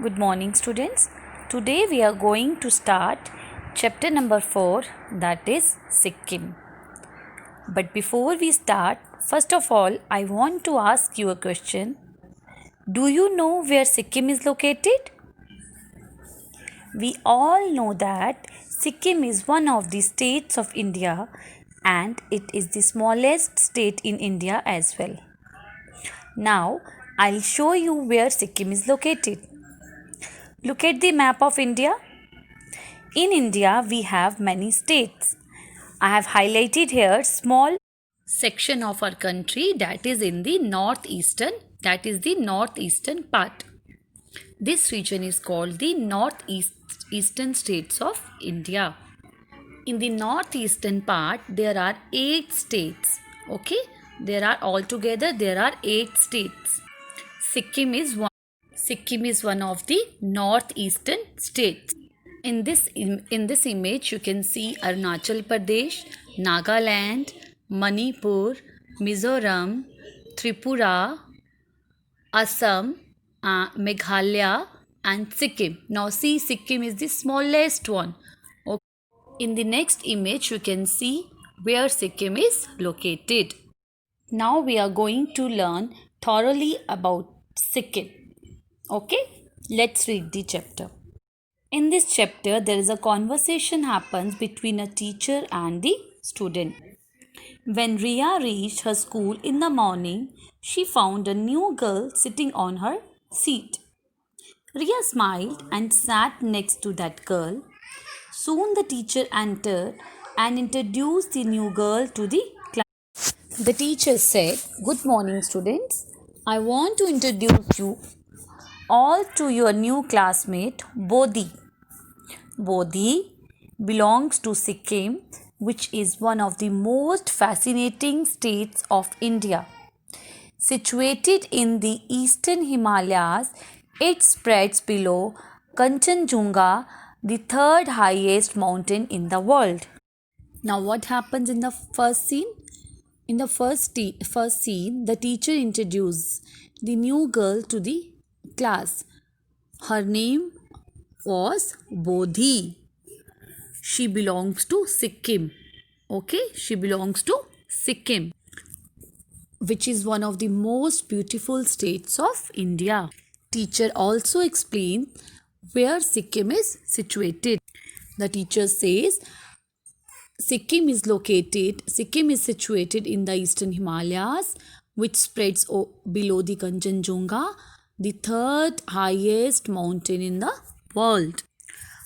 Good morning, students. Today we are going to start chapter number 4, that is Sikkim. But before we start, first of all, I want to ask you a question. Do you know where Sikkim is located? We all know that Sikkim is one of the states of India and it is the smallest state in India as well. Now, I'll show you where Sikkim is located. Look at the map of India. In India, we have many states. I have highlighted here small section of our country that is in the northeastern part. This region is called the northeastern states of India. In the northeastern part, there are 8 states. Okay, there are 8 states. Sikkim is one of the northeastern states. In this image, you can see Arunachal Pradesh, Nagaland, Manipur, Mizoram, Tripura, Assam, Meghalaya, and Sikkim. Now see, Sikkim is the smallest one. Okay. In the next image, you can see where Sikkim is located. Now we are going to learn thoroughly about Sikkim. Okay, let's read the chapter. In this chapter, there is a conversation happens between a teacher and the student. When Ria reached her school in the morning, she found a new girl sitting on her seat. Ria smiled and sat next to that girl. Soon the teacher entered and introduced the new girl to the class. The teacher said, "Good morning, students. I want to introduce you all to your new classmate, Bodhi. Bodhi belongs to Sikkim, which is one of the most fascinating states of India. Situated in the eastern Himalayas, it spreads below Kanchenjunga, the third highest mountain in the world." Now, what happens in the first scene? In the first scene, the teacher introduces the new girl to the class. Her name was Bodhi. She belongs to Sikkim. Okay, she belongs to Sikkim, which is one of the most beautiful states of India. Teacher also explained where Sikkim is situated. The teacher says Sikkim is situated in the eastern Himalayas, which spreads below the Kanchenjunga, the third highest mountain in the world.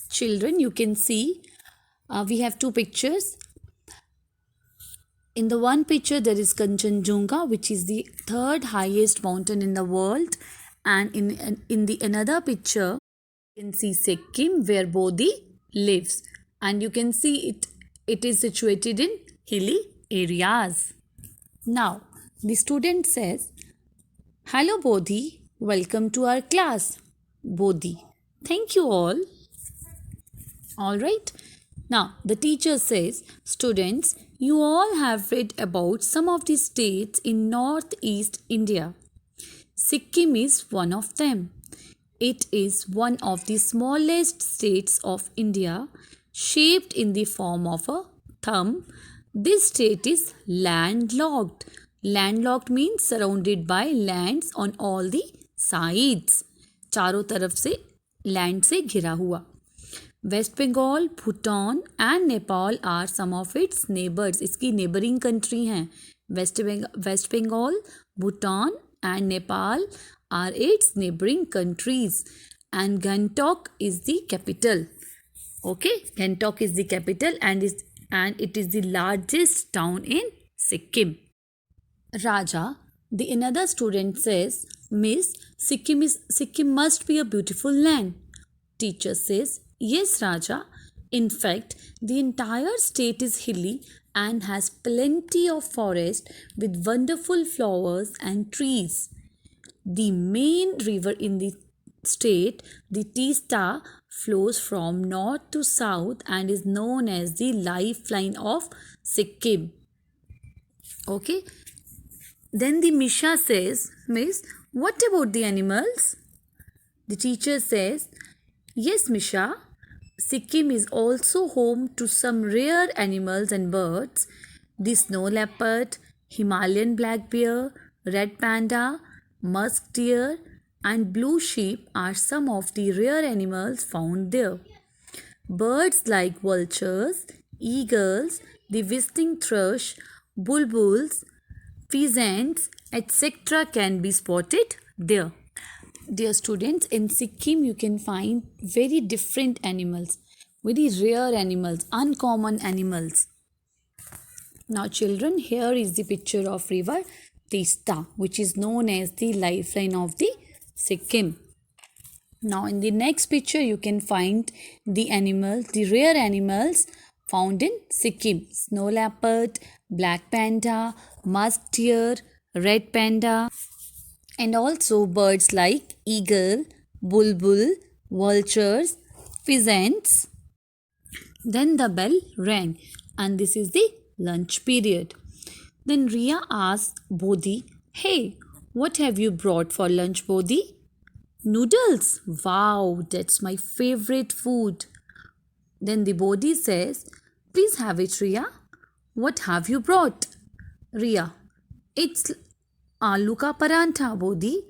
Children, you can see we have two pictures. In the one picture, there is Kanchenjunga, which is the third highest mountain in the world, and in the another picture, you can see Sikkim, where Bodhi lives, and you can see it is situated in hilly areas. Now, the student says, "Hello Bodhi, welcome to our class." Bodhi, "Thank you all." All right. Now, the teacher says, "Students, you all have read about some of the states in northeast India. Sikkim is one of them. It is one of the smallest states of India, shaped in the form of a thumb. This state is landlocked. Landlocked means surrounded by lands on all the sides. चारों तरफ से land से घिरा हुआ. West Bengal, Bhutan and Nepal are some of its neighbors. इसकी neighboring country हैं. West Bengal, Bhutan and Nepal are its neighboring countries. And Gangtok is the capital. Okay, Gangtok is the capital and it is the largest town in Sikkim. Raja, the another student says, "Miss, Sikkim must be a beautiful land." Teacher says, "Yes, Raja. In fact, the entire state is hilly and has plenty of forest with wonderful flowers and trees. The main river in the state, the Teesta, flows from north to south and is known as the lifeline of Sikkim." Okay. Then the Misha says, "Miss, what about the animals?" The teacher says, yes, Misha, Sikkim is also home to some rare animals and birds. The snow leopard, Himalayan black bear, red panda, musk deer, and blue sheep are some of the rare animals found there. Birds like vultures, eagles, the whistling thrush, bulbuls, pheasants, etc. can be spotted there. Dear students, in Sikkim you can find very different animals, very rare animals, uncommon animals. Now children, here is the picture of river Tista, which is known as the lifeline of the Sikkim. Now in the next picture you can find the animals, the rare animals found in Sikkim. Snow leopard, black panda, musk deer, red panda, and also birds like eagle, bulbul, vultures, pheasants. Then the bell rang and this is the lunch period. Then Ria asked Bodhi, hey, what have you brought for lunch, Bodhi? Noodles. Wow, that's my favorite food. Then the Bodhi says, please have it, Ria. What have you brought? Ria, it's aloo ka parantha, Bodhi.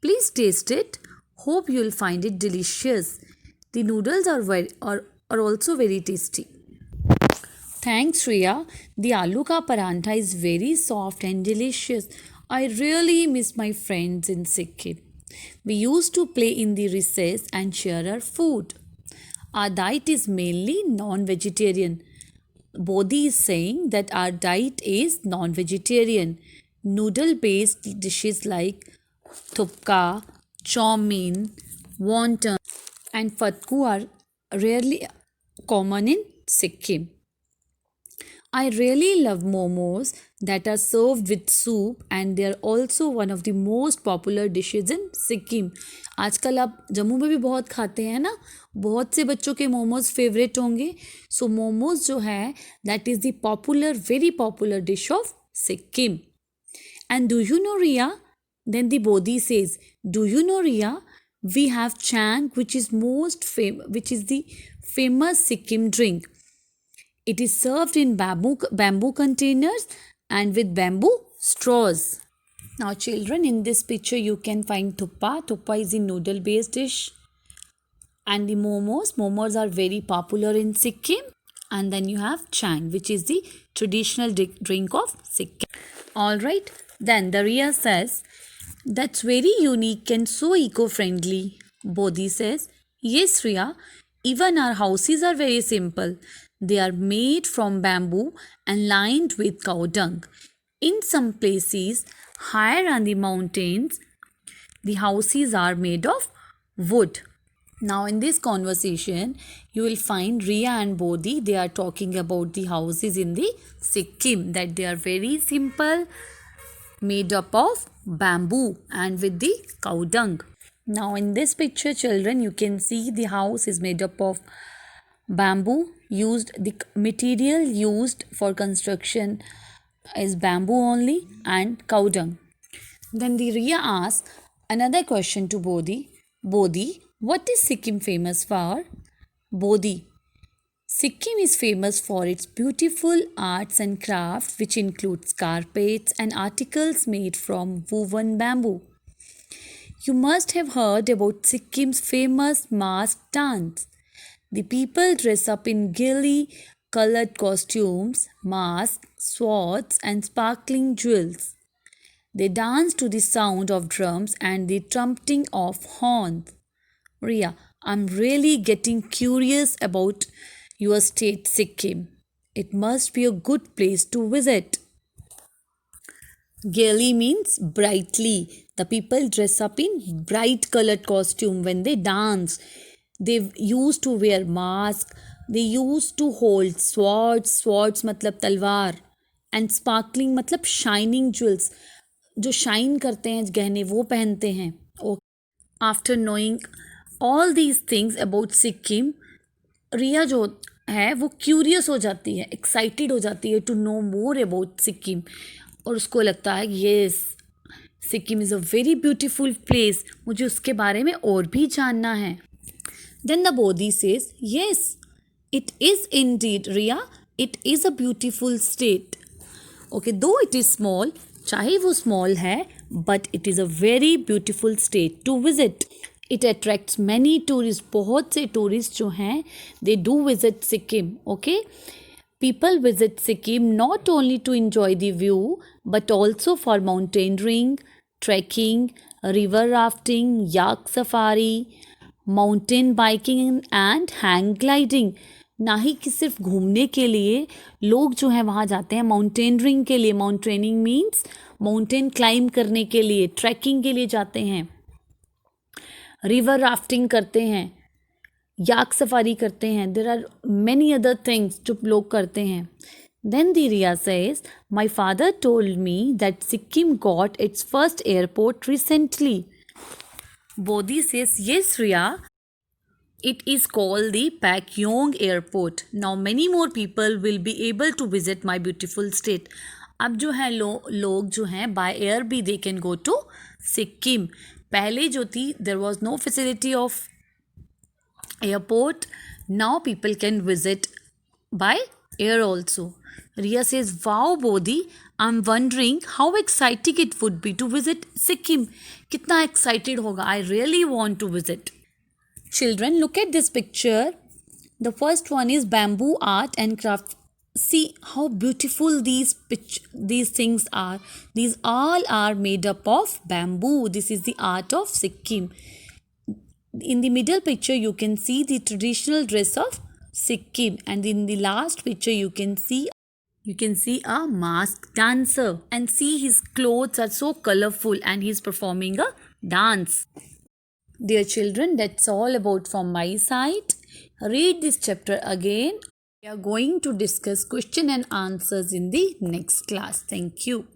Please taste it. Hope you'll find it delicious. The noodles are also very tasty. Thanks, Riya. The aloo ka parantha is very soft and delicious. I really miss my friends in Sikkim. We used to play in the recess and share our food. Our diet is mainly non-vegetarian. Bodhi is saying that our diet is non-vegetarian. Noodle-based dishes like thupka, chow mein, wonton, and fatku are rarely common in Sikkim. I really love momos that are served with soup and they are also one of the most popular dishes in Sikkim. आजकल आप जम्मू में भी बहुत खाते हैं ना, बहुत से बच्चों के मोमोज फेवरेट होंगे. सो मोमोज जो है that is the popular very popular dish of Sikkim. And do you know, Ria? Then the Bodhi says, do you know, Ria? We have chang, which is the famous Sikkim drink. It is served in bamboo containers and with bamboo straws. Now children, in this picture you can find thuppa. Thuppa is a noodle based dish. And the momos. Momos are very popular in Sikkim. And then you have chang, which is the traditional drink of Sikkim. Alright, then the Ria says, that's very unique and so eco-friendly. Bodhi says, yes Ria, even our houses are very simple. They are made from bamboo and lined with cow dung. In some places, higher on the mountains, the houses are made of wood. Now in this conversation, you will find Ria and Bodhi, they are talking about the houses in the Sikkim, that they are very simple, made up of bamboo and with the cow dung. Now in this picture, children, you can see the house is made up of bamboo. The material used for construction is bamboo only and cow dung. Then the Ria asks another question to Bodhi. Bodhi, what is Sikkim famous for? Bodhi, Sikkim is famous for its beautiful arts and crafts, which includes carpets and articles made from woven bamboo. You must have heard about Sikkim's famous mask dance. The people dress up in gaily colored costumes, masks, swords, and sparkling jewels. They dance to the sound of drums and the trumpeting of horns. Ria, I'm really getting curious about your state, Sikkim. It must be a good place to visit. Gaily means brightly. The people dress up in bright colored costume when they dance. They used to wear masks. They used to hold swords. Swords मतलब तलवार. And sparkling मतलब shining jewels. जो shine करते हैं गहने वो पहनते हैं. After knowing all these things about Sikkim, रिया जो है वो क्यूरियस हो जाती है, एक्साइटेड हो जाती है to know more about Sikkim. और उसको लगता है yes Sikkim is a very beautiful place, मुझे उसके बारे में और भी जानना है. Then the Bodhi says, yes, it is indeed, Ria. It is a beautiful state. Okay, though it is small, चाहे वो small है, but it is a very beautiful state to visit. It attracts many tourists. बहुत से tourists जो हैं, they do visit Sikkim. Okay, people visit Sikkim not only to enjoy the view, but also for mountaineering, trekking, river rafting, yak safari, mountain biking and hang gliding. ना ही कि सिर्फ घूमने के लिए लोग जो हैं वहाँ जाते हैं, माउंटेनरिंग के लिए. माउंटेनिंग मीन्स माउंटेन क्लाइंब करने के लिए, ट्रैकिंग के लिए जाते हैं, रिवर राफ्टिंग करते हैं, याक सफारी करते हैं. There are many other things जो लोग करते हैं. Then the Riya says, my father told me that Sikkim got its first airport recently. Bodhi says, yes, Riya, it is called the Pakyong Airport. Now many more people will be able to visit my beautiful state. अब जो है लोग जो हैं by air भी they can go to Sikkim. पहले जो थी there was no facility of airport. Now people can visit by air also. Riya says, wow, Bodhi, I'm wondering how exciting it would be to visit Sikkim. कितना excited होगा. I really want to visit. Children, look at this picture. The first one is bamboo art and craft. See how beautiful these things are. These all are made up of bamboo. This is the art of Sikkim. In the middle picture, you can see the traditional dress of Sikkim, and in the last picture, you can see a masked dancer, and see his clothes are so colorful and he's performing a dance. Dear children, that's all about from my side. Read this chapter again. We are going to discuss question and answers in the next class. Thank you.